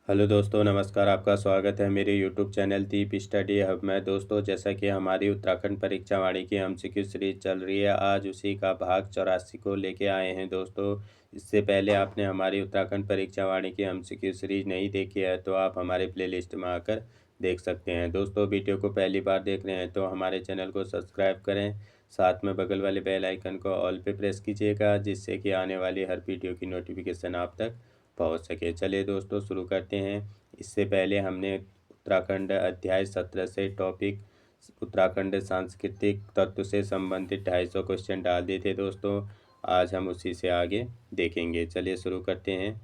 Hello दोस्तों, नमस्कार। आपका स्वागत है मेरे यूट्यूब चैनल दीप स्टडी हब में। दोस्तों, जैसा कि हमारी उत्तराखंड परीक्षा वाणी की एमसीक्यू सीरीज चल रही है, आज उसी का भाग 84 को लेके आए हैं। दोस्तों, इससे पहले आपने हमारी उत्तराखंड परीक्षा वाणी की एमसीक्यू सीरीज नहीं देखी है तो आप हमारे प्लेलिस्ट में आकर देख सकते हैं। दोस्तों, वीडियो को पहली बार देख रहे हैं तो हमारे चैनल को सब्सक्राइब करें, साथ में बगल वाले बेल आइकन को ऑल पे प्रेस कीजिएगा, जिससे कि आने वाली हर वीडियो की नोटिफिकेशन आप तक पहुंच सके। चलिए दोस्तों, शुरू करते हैं। इससे पहले हमने उत्तराखंड अध्याय 17 से टॉपिक उत्तराखंड सांस्कृतिक तत्व से संबंधित 250 क्वेश्चन डाल दिए थे। दोस्तों, आज हम उसी से आगे देखेंगे। चलिए शुरू करते हैं।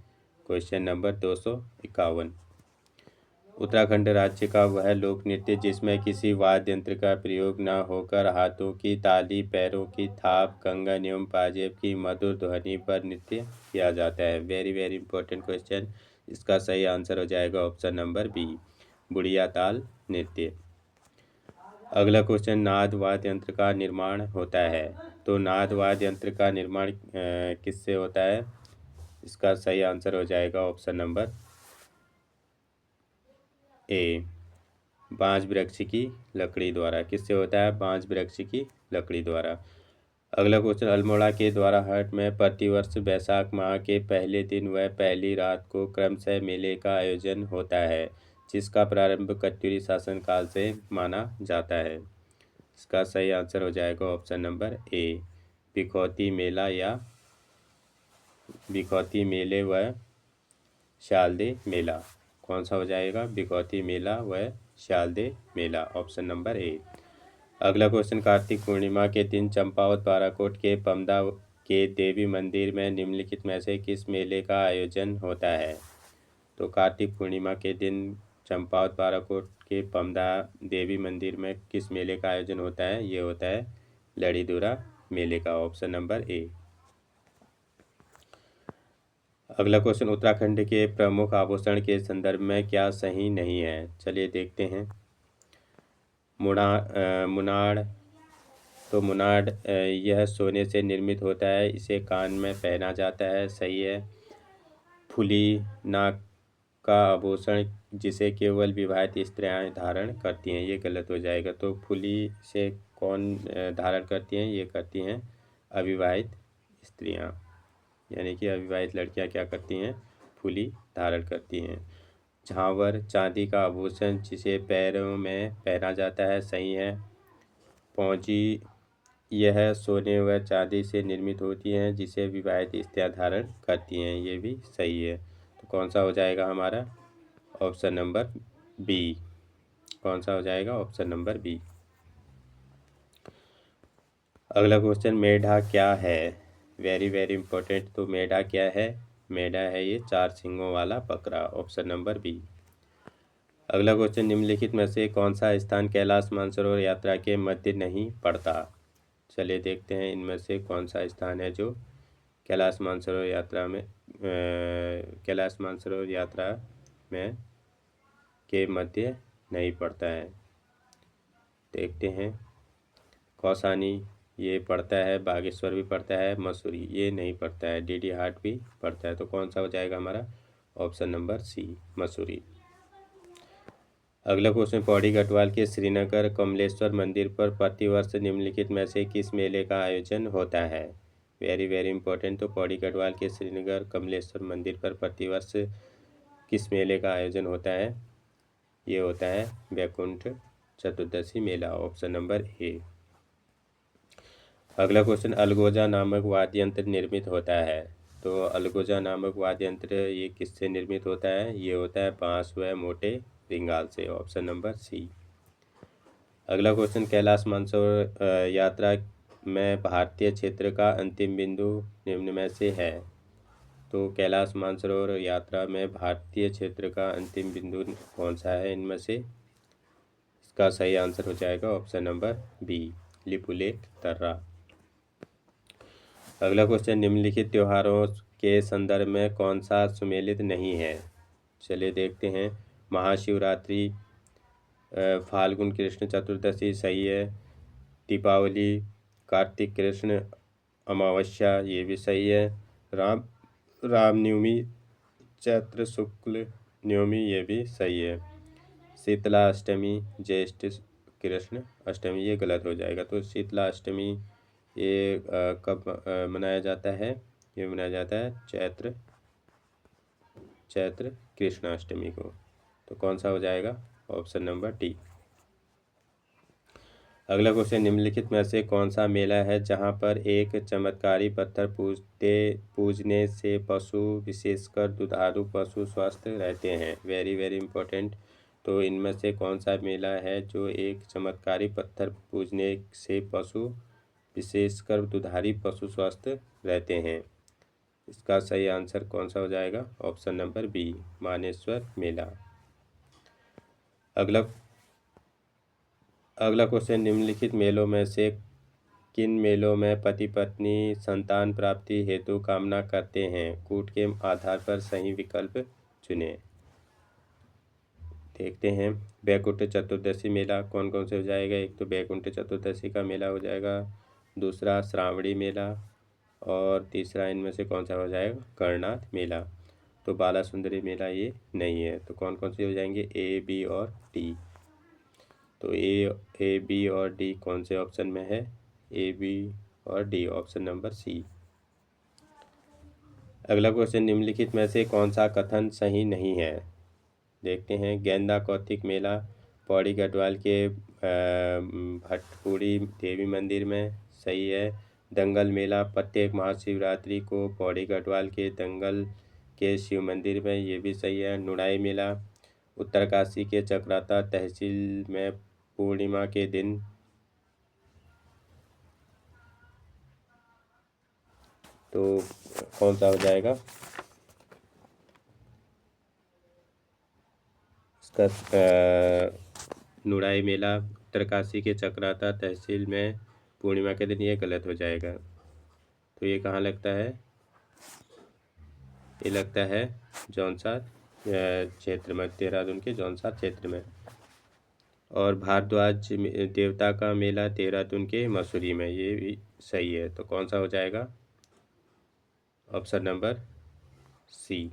Question number 251। उत्तराखंड राज्य का वह लोक नृत्य जिसमें किसी वाद्य यंत्र का प्रयोग न होकर हाथों की ताली, पैरों की थाप, कंगन एवं पाजेब की मधुर ध्वनि पर नृत्य किया जाता है। Very very important question. इसका सही आंसर हो जाएगा ऑप्शन नंबर बी, बुढ़िया ताल नृत्य। अगला क्वेश्चन, नाद वाद्य यंत्र का निर्माण होता है। तो नाद वाद्य यंत्र का निर्माण किससे होता है? इसका सही आंसर हो जाएगा ऑप्शन नंबर ए, बांज वृक्ष की लकड़ी द्वारा। किससे होता है? बांज वृक्ष की लकड़ी द्वारा। अगला क्वेश्चन, अल्मोड़ा के द्वारा हाट में प्रतिवर्ष वैशाख माह के पहले दिन व पहली रात को क्रमशः मेले का आयोजन होता है, जिसका प्रारंभ कत्यूरी शासन काल से माना जाता है। इसका सही आंसर हो जाएगा ऑप्शन नंबर ए, बिखौती मेला या बिखौती मेले व शालदे मेला। कौन सा हो जाएगा? बिखौती मेला व शालदे मेला, ऑप्शन नंबर ए। अगला क्वेश्चन, कार्तिक पूर्णिमा के दिन चंपावत बाराकोट के पमदा के देवी मंदिर में निम्नलिखित में से किस मेले का आयोजन होता है? तो कार्तिक पूर्णिमा के दिन चंपावत बाराकोट के पमदा देवी मंदिर में किस मेले का आयोजन होता है? ये होता है लड़ी दूरा मेले का, ऑप्शन नंबर ए। अगला क्वेश्चन, उत्तराखंड के प्रमुख आभूषण के संदर्भ में क्या सही नहीं है? चलिए देखते हैं। मुनाड़। तो मुनाड़ यह सोने से निर्मित होता है, इसे कान में पहना जाता है, सही है। फुली, नाक का आभूषण जिसे केवल विवाहित स्त्रियां धारण करती हैं, ये गलत हो जाएगा। तो फुली से कौन धारण करती हैं? ये करती हैं अविवाहित स्त्रियां, यानी कि अविवाहित लड़कियां क्या करती हैं? फुली धारण करती हैं। झांवर, चांदी का आभूषण जिसे पैरों में पहना जाता है, सही है। पौंजी, यह सोने व चांदी से निर्मित होती हैं, जिसे विवाहित स्त्रियां धारण करती हैं, ये भी सही है। तो कौन सा हो जाएगा हमारा? Option number B. कौन सा हो जाएगा? Option number B. अगला क्वेश्चन, मेढा क्या है? Very very important. तो मेढा क्या है? मेढा है ये 4 सींगों वाला बकरा, ऑप्शन नंबर बी। अगला क्वेश्चन, निम्नलिखित में से कौन सा स्थान कैलाश मानसरोवर यात्रा के मध्य नहीं पड़ता? चलिए देखते हैं इनमें से कौन सा स्थान है जो कैलाश मानसरोवर यात्रा में कैलाश मानसरोवर यात्रा में के मध्य नहीं पड़ता है। देखते हैं। कौसानी ये पड़ता है, बागेश्वर भी पड़ता है, मसूरी ये नहीं पड़ता है, डीडी हाट भी पड़ता है। तो कौन सा हो जाएगा हमारा? Option number C, Mussoorie. अगला क्वेश्चन, पौड़ी गढ़वाल के श्रीनगर कमलेश्वर मंदिर पर प्रतिवर्ष निम्नलिखित में से किस मेले का आयोजन होता है? Very very important. तो पौड़ी गढ़वाल के श्रीनगर कमलेश्वर मंदिर पर प्रतिवर्ष किस मेले का आयोजन होता है? ये होता है वैकुंठ चतुर्दशी मेला, ऑप्शन नंबर ए। अगला क्वेश्चन, अलगोजा नामक वाद्य यंत्र निर्मित होता है। तो अलगोजा नामक वाद्य यंत्र ये किससे निर्मित होता है? ये होता है बांस व मोटे रिंगाल से, ऑप्शन नंबर सी। अगला क्वेश्चन, कैलाश मानसरोवर यात्रा में भारतीय क्षेत्र का अंतिम बिंदु निम्न में से है। तो कैलाश मानसरोवर यात्रा में भारतीय क्षेत्र का अंतिम बिंदु कौन सा है इनमें से? इसका सही आंसर हो जाएगा option number B, Lipulekh Tarra. अगला क्वेश्चन, निम्नलिखित त्योहारों के संदर्भ में कौन सा सुमेलित नहीं है? चलिए देखते हैं। महाशिवरात्रि, फाल्गुन कृष्ण चतुर्दशी, सही है। दीपावली, कार्तिक कृष्ण अमावस्या, ये भी सही है। रामनवमी, चैत्र शुक्ल नवमी ये भी सही है। शीतला अष्टमी ज्येष्ठ कृष्ण अष्टमी ये गलत हो जाएगा। तो शीतला अष्टमी ये कब मनाया जाता है? ये मनाया जाता है चैत्र कृष्ण अष्टमी को। तो कौन सा हो जाएगा? Option number D. अगला क्वेश्चन, निम्नलिखित में से कौन सा मेला है जहां पर एक चमत्कारी पत्थर पूजने से पशु विशेषकर दुधारू पशु स्वस्थ रहते हैं? Very very important. तो इनमें से कौन सा मेला है जो एक चमत्कारी पत्थर पूजने से पशु विशेषकर दुधारी पशु स्वस्थ रहते हैं? इसका सही आंसर कौन सा हो जाएगा? ऑप्शन नंबर बी, मानेश्वर मेला। अगला अगला क्वेश्चन, निम्नलिखित मेलों में से किन मेलों में पति पत्नी संतान प्राप्ति हेतु कामना करते हैं? कूट के आधार पर सही विकल्प चुनें। देखते हैं। बैकुंठ चतुर्दशी मेला कौन कौन से हो जाएगा? एक तो बैकुंठ चतुर्दशी का मेला हो जाएगा, दूसरा श्रावणी मेला, और तीसरा इनमें से कौन सा हो जाएगा? करनाथ मेला। तो बाला सुंदरी मेला ये नहीं है। तो कौन कौन से हो जाएंगे? ए, बी और डी। तो ए बी और डी कौन से ऑप्शन में है? ए, बी और डी, ऑप्शन नंबर सी। अगला क्वेश्चन, निम्नलिखित में से कौन सा कथन सही नहीं है? देखते हैं। गेंदा कौतिक मेला पौड़ी गढ़वाल के भटपुरी देवी मंदिर में, सही है। दंगल मेला प्रत्येक महाशिवरात्रि को पौड़ी गढ़वाल के दंगल के शिव मंदिर में, ये भी सही है। नुड़ाई मेला उत्तरकाशी के चक्राता तहसील में पूर्णिमा के दिन, तो कौन सा हो जाएगा? इसका नुड़ाई मेला उत्तरकाशी के चक्राता तहसील में पूर्णिमा के दिन, ये गलत हो जाएगा। तो ये कहाँ लगता है? ये लगता है जौनसार क्षेत्र में, देहरादून के जौनसार क्षेत्र में। और भारद्वाज देवता का मेला देहरादून के मसूरी में, ये भी सही है। तो कौन सा हो जाएगा? Option number C.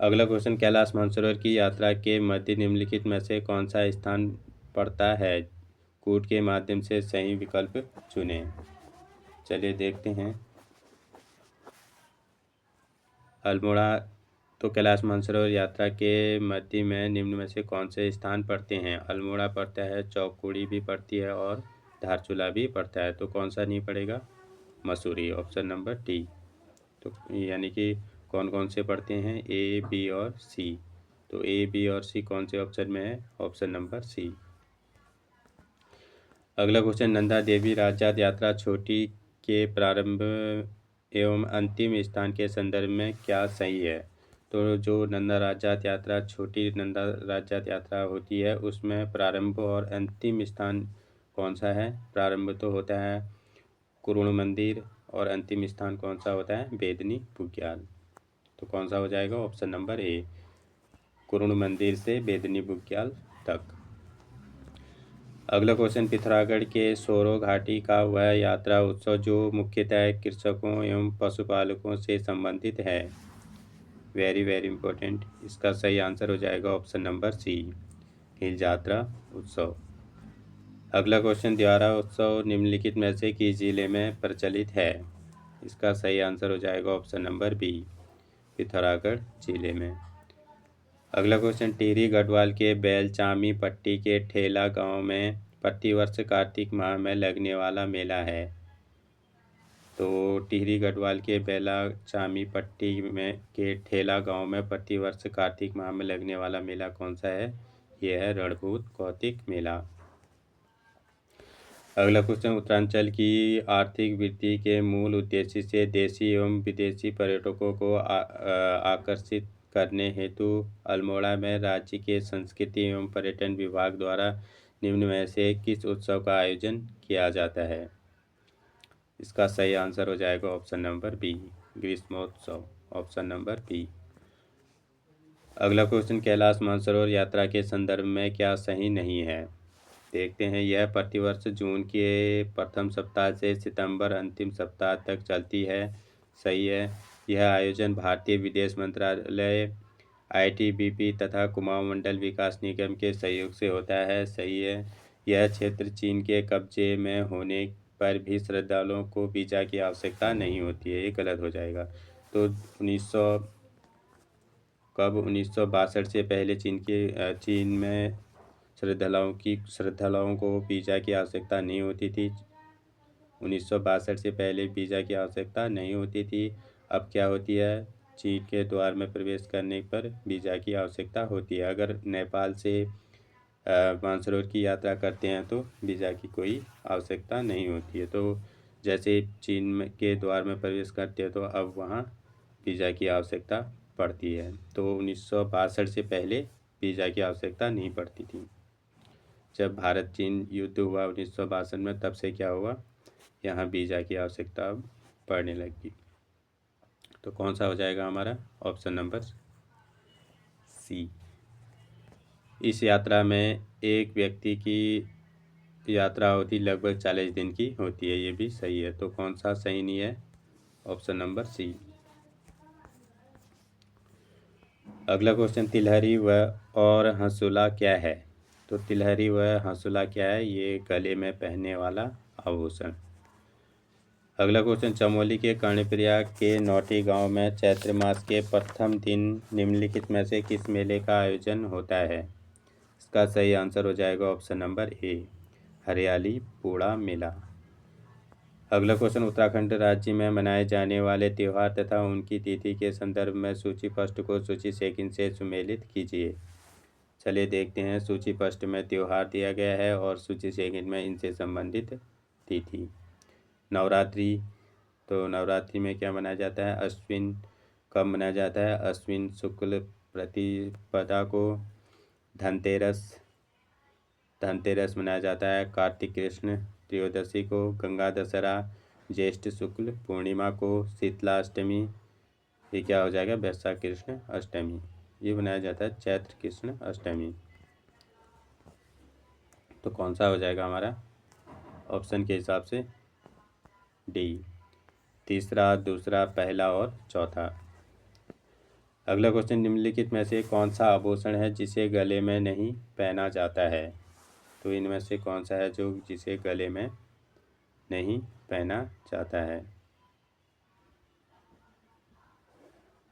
अगला क्वेश्चन, कैलाश मानसरोवर की यात्रा के मध्य निम्नलिखित में से कौन सा स्थान पड़ता है? कूट के माध्यम से सही विकल्प चुनें। चलिए देखते हैं। अल्मोड़ा। तो कैलाश मानसरोवर यात्रा के मध्य में निम्न में से कौन से स्थान पड़ते हैं? अल्मोड़ा पड़ता है, चौकुड़ी भी पड़ती है, और धारचूला भी पड़ता है। तो कौन सा नहीं पड़ेगा? Mussoorie, option number D. तो यानी कि कौन कौन से पढ़ते हैं? ए, बी और सी। तो ए, बी और सी कौन से ऑप्शन में है? Option number C. अगला क्वेश्चन, नंदा देवी राजजात यात्रा छोटी के प्रारंभ एवं अंतिम स्थान के संदर्भ में क्या सही है? तो जो नंदा राजजात यात्रा, छोटी नंदा राजजात यात्रा होती है, उसमें प्रारंभ और अंतिम स्थान कौन सा है? प्रारंभ तो होता है कुरुण मंदिर, और अंतिम स्थान कौन सा होता है? बेदनी बुग्याल। तो कौन सा हो जाएगा? ऑप्शन नंबर ए, कुरुण मंदिर से बेदनी बुग्याल तक। अगला क्वेश्चन, पिथौरागढ़ के सोरो घाटी का वह यात्रा उत्सव जो मुख्यतः कृषकों एवं पशुपालकों से संबंधित है? Very very important. इसका सही आंसर हो जाएगा ऑप्शन नंबर सी, हिल यात्रा उत्सव। अगला क्वेश्चन, द्वारा उत्सव निम्नलिखित में से किस जिले में प्रचलित है? इसका सही आंसर हो जाएगा ऑप्शन नंबर बी, पिथौरागढ़ जिले में। अगला क्वेश्चन, टिहरी गढ़वाल के बेलचामी पट्टी के ठेला गांव में प्रतिवर्ष कार्तिक माह में लगने वाला मेला है। तो टिहरी गढ़वाल के बेलचामी पट्टी में के ठेला गांव में प्रतिवर्ष कार्तिक माह में लगने वाला मेला कौन सा है? यह है रणभूत कौतिक मेला। अगला क्वेश्चन, उत्तरांचल की आर्थिक वृद्धि के मूल उद्देश्य से देशी एवं विदेशी पर्यटकों को आकर्षित करने हेतु अल्मोड़ा में राज्य के संस्कृति एवं पर्यटन विभाग द्वारा निम्न में से किस उत्सव का आयोजन किया जाता है? इसका सही आंसर हो जाएगा ऑप्शन नंबर बी, ग्रीष्मोत्सव, ऑप्शन नंबर बी। अगला क्वेश्चन, कैलाश मानसरोवर यात्रा के संदर्भ में क्या सही नहीं है? देखते हैं, यह प्रतिवर्ष जून के प्रथम सप्ताह से सितंबर अंतिम सप्ताह तक चलती है। सही है। यह आयोजन भारतीय विदेश मंत्रालय, आईटीबीपी तथा कुमाऊं मंडल विकास निगम के सहयोग से होता है। सही है। यह क्षेत्र चीन के कब्जे में होने पर भी श्रद्धालुओं को वीज़ा की आवश्यकता नहीं होती है। ये गलत हो जाएगा। तो 1962 से पहले चीन में श्रद्धालुओं को वीज़ा की आवश्यकता नहीं होती थी। 1962 से पहले वीज़ा की आवश्यकता नहीं होती थी। अब क्या होती है, चीन के द्वार में प्रवेश करने पर वीज़ा की आवश्यकता होती है। अगर नेपाल से मानसरोवर की यात्रा करते हैं तो वीज़ा की कोई आवश्यकता नहीं होती है। तो जैसे के द्वार में प्रवेश करते हैं तो अब वहाँ वीज़ा की आवश्यकता पड़ती है। तो 1962 से पहले वीज़ा की आवश्यकता नहीं पड़ती थी। जब भारत चीन युद्ध हुआ 1962 में, तब से क्या हुआ, यहाँ वीज़ा की आवश्यकता अब पड़ने लगी। तो कौन सा हो जाएगा हमारा? Option number C. इस यात्रा में एक व्यक्ति की यात्रा अवधि लगभग 40 दिन की होती है। ये भी सही है। तो कौन सा सही नहीं है? Option number C. अगला क्वेश्चन, तिलहरी व और हंसुला क्या है? तो तिलहरी व हंसुला क्या है? ये गले में पहनने वाला आभूषण। अगला क्वेश्चन, चमोली के कर्णप्रिया के नौटी गांव में चैत्र मास के प्रथम दिन निम्नलिखित में से किस मेले का आयोजन होता है? इसका सही आंसर हो जाएगा ऑप्शन नंबर ए, हरियाली पूड़ा मेला। अगला क्वेश्चन, उत्तराखंड राज्य में मनाए जाने वाले त्यौहार तथा उनकी तिथि के संदर्भ में सूची फर्स्ट को सूची सेकंड से सुमेलित कीजिए। चलिए देखते हैं। सूची फर्स्ट में त्यौहार दिया गया है और सूची सेकंड में इनसे संबंधित तिथि। नवरात्रि, तो नवरात्रि में क्या मनाया जाता है? अश्विन कब मनाया जाता है? अश्विन शुक्ल प्रतिपदा को। धनतेरस मनाया जाता है कार्तिक कृष्ण त्रयोदशी को। गंगा दशहरा ज्येष्ठ शुक्ल पूर्णिमा को। शीतला अष्टमी, ये क्या हो जाएगा? वैशाख कृष्ण अष्टमी। ये मनाया जाता है चैत्र कृष्ण अष्टमी। तो कौन सा हो जाएगा हमारा ऑप्शन के हिसाब से? डी, तीसरा, दूसरा, पहला और चौथा। अगला क्वेश्चन, निम्नलिखित में से कौन सा आभूषण है जिसे गले में नहीं पहना जाता है? तो इनमें से कौन सा है जो जिसे गले में नहीं पहना जाता है?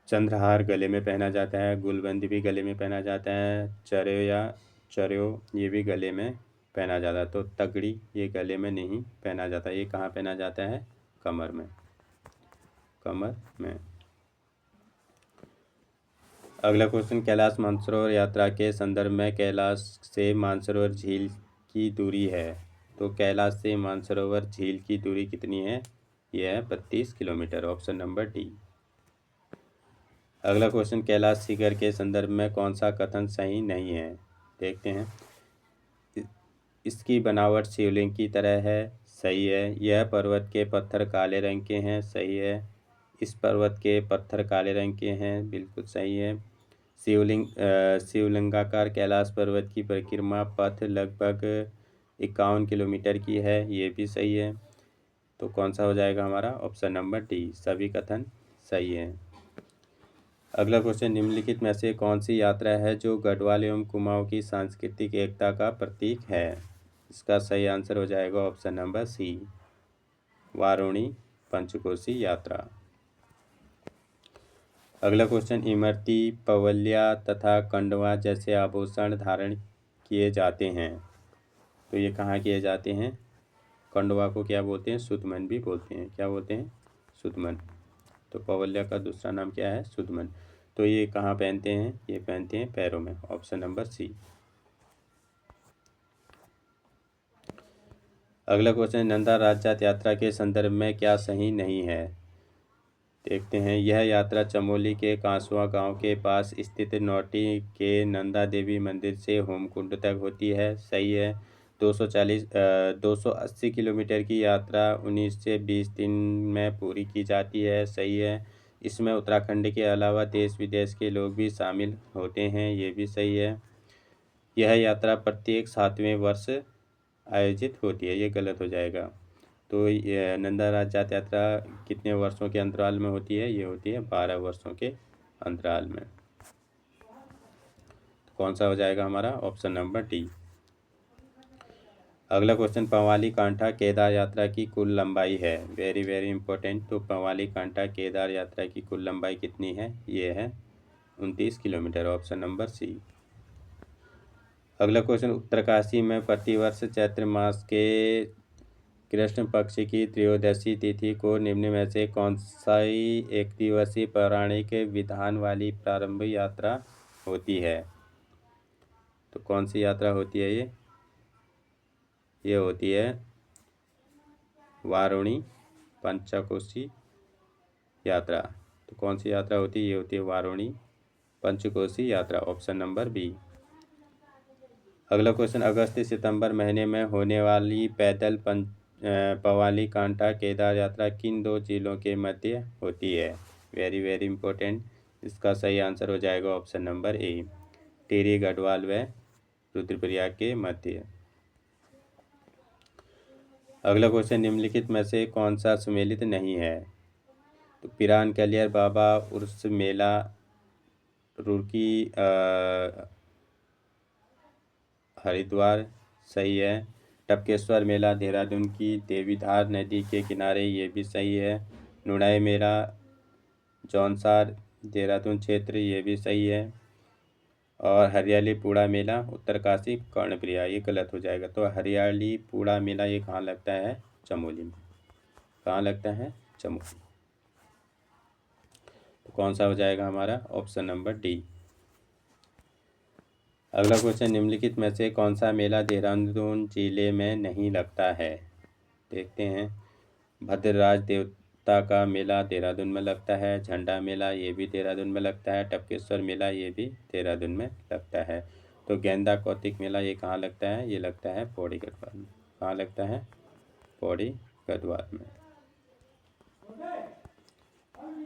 चंद्रहार गले में पहना जाता है, गुलबंद भी गले में पहना जाता है, चर्यो ये भी गले में पहना जाता है। तो तगड़ी ये गले में नहीं पहना जाता। ये कहाँ पहना जाता है? कमर में। कमर में। अगला क्वेश्चन, कैलाश मानसरोवर यात्रा के संदर्भ में कैलाश से मानसरोवर झील की दूरी है। तो कैलाश से मानसरोवर झील की दूरी कितनी है? यह है 32 किलोमीटर। Option number D. अगला क्वेश्चन, कैलाश शिखर के संदर्भ में कौन सा कथन सही नहीं है? देखते हैं। इसकी बनावट शिवलिंग की तरह है। सही है। यह पर्वत के पत्थर काले रंग के हैं। सही है। इस पर्वत के पत्थर काले रंग के हैं। बिल्कुल सही है। शिवलिंगाकार कैलाश पर्वत की परिक्रमा पथ लगभग 51 किलोमीटर की है। ये भी सही है। तो कौन सा हो जाएगा हमारा? ऑप्शन नंबर डी, सभी कथन सही है। अगला क्वेश्चन, निम्नलिखित में से कौन सी यात्रा है जो गढ़वाल एवं कुमाऊं की सांस्कृतिक एकता का प्रतीक है? इसका सही आंसर हो जाएगा ऑप्शन नंबर सी, वारुणी पंचकोशी यात्रा। अगला क्वेश्चन, इमरती, पवलिया तथा कंडवा जैसे आभूषण धारण किए जाते हैं। तो ये कहाँ किए जाते हैं? कंडवा को क्या बोलते हैं? सुदमन भी बोलते हैं। क्या बोलते हैं? सुदमन। तो पवलिया का दूसरा नाम क्या है? सुदमन। तो ये कहाँ पहनते हैं? ये पहनते हैं पैरों में। Option number C. अगला क्वेश्चन, नंदा राजजात यात्रा के संदर्भ में क्या सही नहीं है? देखते हैं। यह यात्रा चमोली के कांसुआ गांव के पास स्थित नौटी के नंदा देवी मंदिर से होमकुंड तक होती है। सही है। 280 किलोमीटर की यात्रा 19 से 20 दिन में पूरी की जाती है। सही है। इसमें उत्तराखंड के अलावा देश विदेश के लोग भी शामिल होते हैं। ये भी सही है। यह यात्रा प्रत्येक 7वें वर्ष आयोजित होती है, ये गलत हो जाएगा। तो ये नंदा राज यात्रा कितने वर्षों के अंतराल में होती है? ये होती है 12 वर्षों के अंतराल में। तो कौन सा हो जाएगा हमारा? Option number D. अगला क्वेश्चन, पंवाली कांठा केदार यात्रा की कुल लंबाई है। Very very important. तो पंवाली कांठा केदार यात्रा की कुल लंबाई कितनी है? ये है 29 किलोमीटर, ऑप्शन नंबर सी। अगला क्वेश्चन, उत्तरकाशी में प्रतिवर्ष चैत्र मास के कृष्ण पक्ष की त्रयोदशी तिथि को निम्न में से कौन सी एक दिवसीय पौराणिक विधान वाली प्रारंभ यात्रा होती है? तो कौन सी यात्रा होती है ये होती है वारुणी पंचकोशी यात्रा। तो कौन सी यात्रा होती है? ये होती है वारुणी पंचकोशी यात्रा, ऑप्शन नंबर बी। अगला क्वेश्चन, अगस्त सितंबर महीने में होने वाली पैदल पंवाली कांठा केदार यात्रा किन दो जिलों के मध्य होती है? Very very important. इसका सही आंसर हो जाएगा option number A, Tehri Garhwal व रुद्रप्रयाग के मध्य। अगला क्वेश्चन, निम्नलिखित में से कौन सा सुमेलित नहीं है? तो पिरान कलियर बाबा उर्स मेला रुड़की हरिद्वार सही है। टपकेश्वर मेला देहरादून की देवीधार नदी के किनारे, ये भी सही है। नुनाई मेला जौनसार देहरादून क्षेत्र, ये भी सही है। और हरियाली पूड़ा मेला उत्तरकाशी कर्णप्रिया, ये गलत हो जाएगा। तो हरियाली पूड़ा मेला ये कहाँ लगता है? चमोली में। कहाँ लगता है? चमोली। तो कौन सा हो जाएगा हमारा? Option number D. अगला क्वेश्चन, निम्नलिखित में से कौन सा मेला देहरादून जिले में नहीं लगता है? देखते हैं। भद्रराज देवता का मेला देहरादून में लगता है। झंडा मेला ये भी देहरादून में लगता है। टपकेश्वर मेला ये भी देहरादून में लगता है। तो गेंदा कौतिक मेला ये कहाँ लगता है? ये लगता है पौड़ी गढ़वाल में। कहाँ लगता है? पौड़ी गढ़वाल में।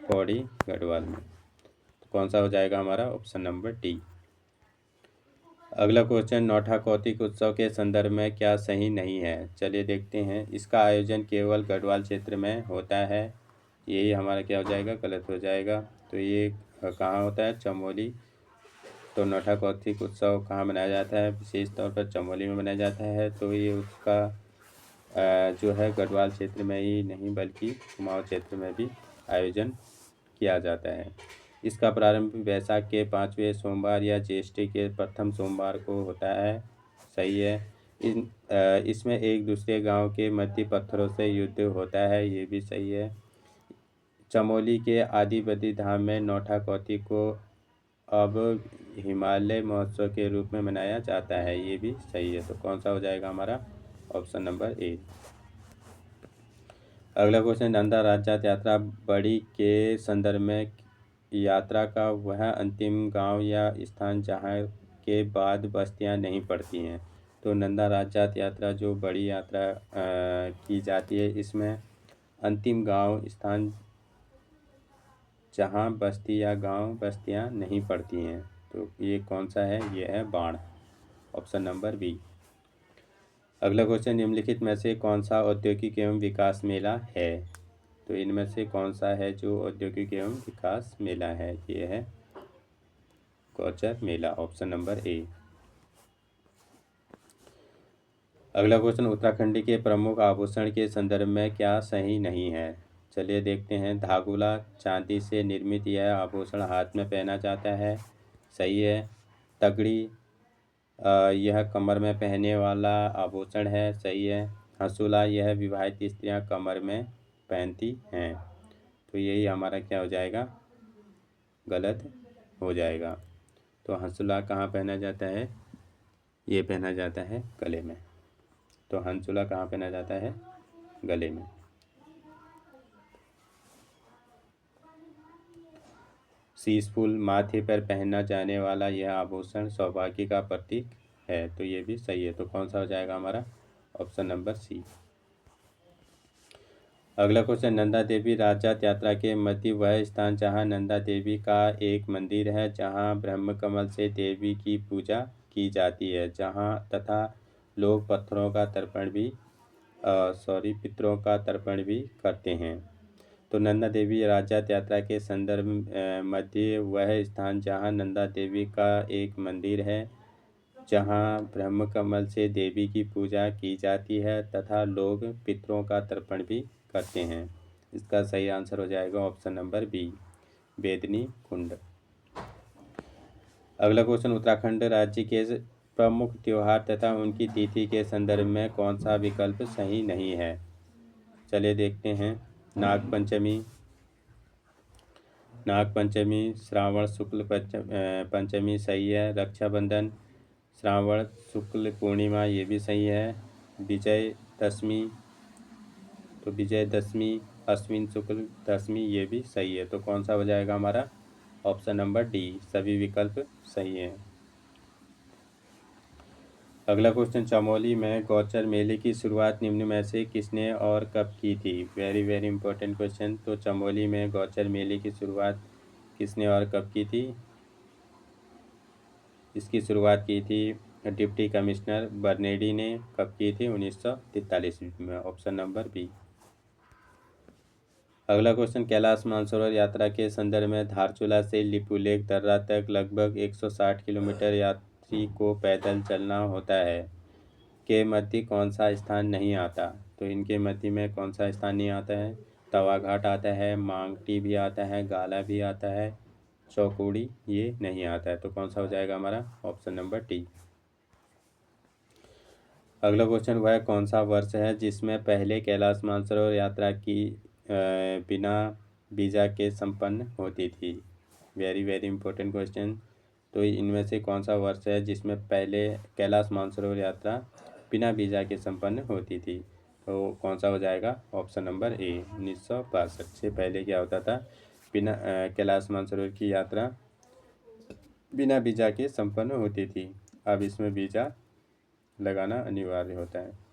पौड़ी गढ़वाल में। तो कौन सा हो जाएगा हमारा? Option number D. अगला क्वेश्चन, नौठा कौतिक उत्सव के संदर्भ में क्या सही नहीं है? चलिए देखते हैं। इसका आयोजन केवल गढ़वाल क्षेत्र में होता है, यही हमारा क्या हो जाएगा? गलत हो जाएगा। तो ये कहाँ होता है? चमोली। तो नौठा कौतिक उत्सव कहाँ मनाया जाता है? विशेष तौर पर चमोली में मनाया जाता है। तो ये उसका जो है गढ़वाल क्षेत्र में ही नहीं बल्कि कुमाऊं क्षेत्र में भी आयोजन किया जाता है। इसका प्रारंभ वैशाख के 5वें सोमवार या ज्येष्ठ के प्रथम सोमवार को होता है, सही है। इसमें एक दूसरे गांव के मध्य पत्थरों से युद्ध होता है, ये भी सही है। चमोली के आदिबद्री धाम में नौठा कौतिक को अब हिमालय महोत्सव के रूप में मनाया जाता है, ये भी सही है। तो कौन सा हो जाएगा हमारा? Option number A. अगला क्वेश्चन, नंदा राजजात यात्रा बड़ी के संदर्भ में यात्रा का वह अंतिम गांव या स्थान जहां के बाद बस्तियां नहीं पड़ती हैं। तो नंदा राजजात यात्रा जो बड़ी यात्रा की जाती है, इसमें अंतिम गांव स्थान जहां बस्ती या गांव बस्तियां नहीं पड़ती हैं। तो ये कौन सा है? ये है बाण, ऑप्शन नंबर बी। अगला क्वेश्चन, निम्नलिखित में से कौन सा औद्योगिक एवं विकास मेला है? तो इनमें से कौन सा है जो औद्योगिक एवं विकास मेला है? ये है गौचर मेला, ऑप्शन नंबर ए। अगला क्वेश्चन, उत्तराखंड के प्रमुख आभूषण के संदर्भ में क्या सही नहीं है? चलिए देखते हैं। धागुला चांदी से निर्मित यह आभूषण हाथ में पहना जाता है, सही है। तगड़ी यह कमर में पहनने वाला आभूषण है, सही है। हंसुला यह विवाहित स्त्रियां कमर में पहनती हैं। तो यही हमारा क्या हो जाएगा? गलत हो जाएगा। तो हंसुला कहाँ पहना जाता है? ये पहना जाता है गले में। तो हंसुला कहाँ पहना जाता है? गले में। शीशफूल माथे पर पहना जाने वाला यह आभूषण सौभाग्य का प्रतीक है, तो ये भी सही है। तो कौन सा हो जाएगा हमारा? Option number C. अगला क्वेश्चन, नंदा देवी राजजात यात्रा के मध्य वह स्थान जहां नंदा देवी का एक मंदिर है, जहां ब्रह्म कमल से देवी की पूजा की जाती है, जहां तथा लोग पितरों का तर्पण भी करते हैं। तो नंदा देवी राजजात यात्रा के संदर्भ मध्य वह स्थान जहाँ नंदा देवी का एक मंदिर है, जहाँ ब्रह्म कमल से देवी की पूजा की जाती है तथा लोग पितरों का तर्पण भी करते हैं। इसका सही आंसर हो जाएगा ऑप्शन नंबर बी, बेदनी कुंड। अगला क्वेश्चन, उत्तराखंड राज्य के प्रमुख त्योहार तथा उनकी तिथि के संदर्भ में कौन सा विकल्प सही नहीं है? चलिए देखते हैं। नागपंचमी, श्रावण शुक्ल पंचमी सही है। रक्षाबंधन, श्रावण शुक्ल पूर्णिमा ये भी सही है। विजयदशमी, तो विजयदशमी अश्विन शुक्ल दशमी ये भी सही है। तो कौन सा हो जाएगा हमारा? ऑप्शन नंबर डी, सभी विकल्प सही हैं। अगला क्वेश्चन, चमोली में गौचर मेले की शुरुआत निम्न में से किसने और कब की थी? Very very important question. तो चमोली में गौचर मेले की शुरुआत किसने और कब की थी? इसकी शुरुआत की थी डिप्टी कमिश्नर बर्नेडी ने। कब की थी? 1943 में। Option number B. अगला क्वेश्चन, कैलाश मानसरोवर यात्रा के संदर्भ में धारचूला से लिपुलेख दर्रा तक लगभग 160 किलोमीटर यात्री को पैदल चलना होता है के मध्य कौन सा स्थान नहीं आता? तो इनके मध्य में कौन सा स्थान नहीं आता है? तवाघाट आता है, मांगटी भी आता है, गाला भी आता है, चौकुड़ी ये नहीं आता है। तो कौन सा हो जाएगा हमारा? Option number D. अगला क्वेश्चन, वह कौन सा वर्ष है जिसमें पहले कैलाश मानसरोवर यात्रा की बिना वीज़ा के संपन्न होती थी? Very very important question. तो इनमें से कौन सा वर्ष है जिसमें पहले कैलाश मानसरोवर यात्रा बिना वीज़ा के संपन्न होती थी? तो कौन सा हो जाएगा? ऑप्शन नंबर ए, 1962 से पहले क्या होता था? बिना कैलाश मानसरोवर की यात्रा बिना वीज़ा के संपन्न होती थी। अब इसमें वीज़ा लगाना अनिवार्य होता है।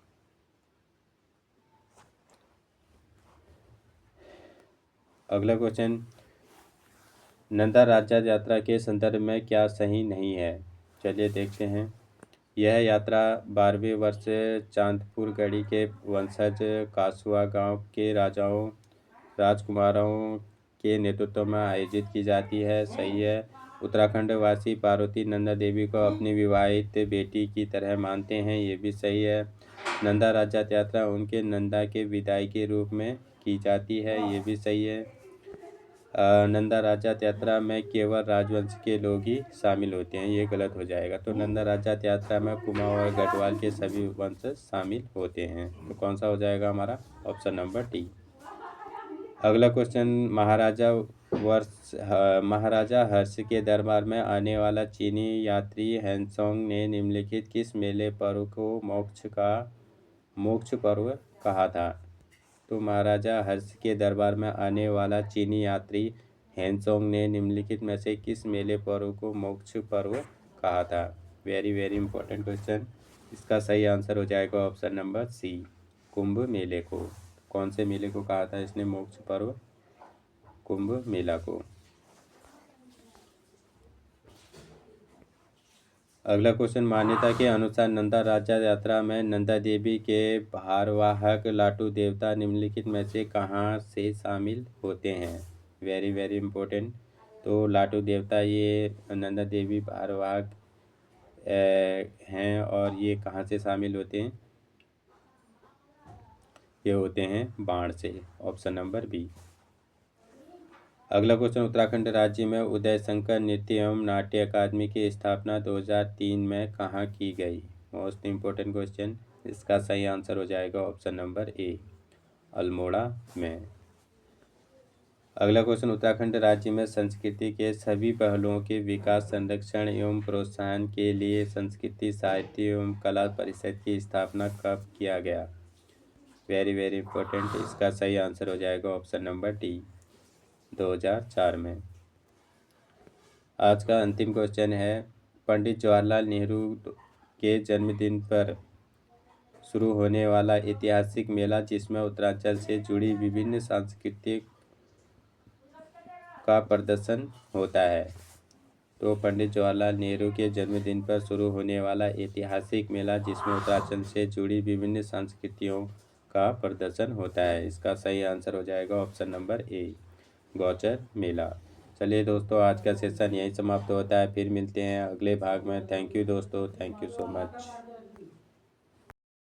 अगला क्वेश्चन, नंदा राजजात यात्रा के संदर्भ में क्या सही नहीं है? चलिए देखते हैं। यह यात्रा 12वें वर्ष चांदपुर गढ़ी के वंशज कासुआ गांव के राजकुमारों के नेतृत्व में आयोजित की जाती है। सही है। उत्तराखंड वासी पार्वती नंदा देवी को अपनी विवाहित बेटी की तरह मानते हैं। ये भी सही है। नंदा राजजात यात्रा उनके नंदा के विदाई के रूप में की जाती है। ये भी सही है। नंदा राजजात यात्रा में केवल राजवंश के लोग ही शामिल होते हैं। ये गलत हो जाएगा। तो नंदा राजजात यात्रा में कुमाऊं और गढ़वाल के सभी वंश शामिल होते हैं। तो कौन सा हो जाएगा हमारा? Option number D. अगला क्वेश्चन, महाराजा हर्ष के दरबार में आने वाला चीनी यात्री हैंसोंग ने निम्नलिखित किस मेले पर्व को मोक्ष पर्व कहा था? तो महाराजा हर्ष के दरबार में आने वाला चीनी यात्री हैंसोंग ने निम्नलिखित में से किस मेले पर्व को मोक्ष पर्व कहा था? Very very important question. इसका सही आंसर हो जाएगा ऑप्शन नंबर सी, कुंभ मेले को। कौन से मेले को कहा था इसने मोक्ष पर्व? कुंभ मेला को। अगला क्वेश्चन, मान्यता के अनुसार नंदा राजजात यात्रा में नंदा देवी के भारवाहक लाटू देवता निम्नलिखित में से कहाँ से शामिल होते हैं? Very very important. तो लाटू देवता ये नंदा देवी भारवाहक हैं और ये कहाँ से शामिल होते हैं? ये होते हैं बाण से। Option number B. अगला क्वेश्चन, उत्तराखंड राज्य में उदय शंकर नृत्य एवं नाट्य अकादमी की स्थापना 2003 में कहाँ की गई? Most important question. इसका सही आंसर हो जाएगा ऑप्शन नंबर ए, अल्मोड़ा में। अगला क्वेश्चन, उत्तराखंड राज्य में संस्कृति के सभी पहलुओं के विकास, संरक्षण एवं प्रोत्साहन के लिए संस्कृति साहित्य एवं कला परिषद की स्थापना कब किया गया? Very very important. इसका सही आंसर हो जाएगा ऑप्शन नंबर डी, 2004 में। आज का अंतिम क्वेश्चन है, पंडित जवाहरलाल नेहरू के जन्मदिन पर शुरू होने वाला ऐतिहासिक मेला जिसमें उत्तरांचल से जुड़ी विभिन्न सांस्कृतिक का प्रदर्शन होता है, तो पंडित जवाहरलाल नेहरू के जन्मदिन पर शुरू होने वाला ऐतिहासिक मेला जिसमें उत्तराखंड से जुड़ी विभिन्न संस्कृतियों का प्रदर्शन होता है। इसका सही आंसर हो जाएगा ऑप्शन नंबर ए, गौचर मेला। चलिए दोस्तों, आज का सेशन यहीं समाप्त होता है। फिर मिलते हैं अगले भाग में। थैंक यू दोस्तों, थैंक यू सो मच।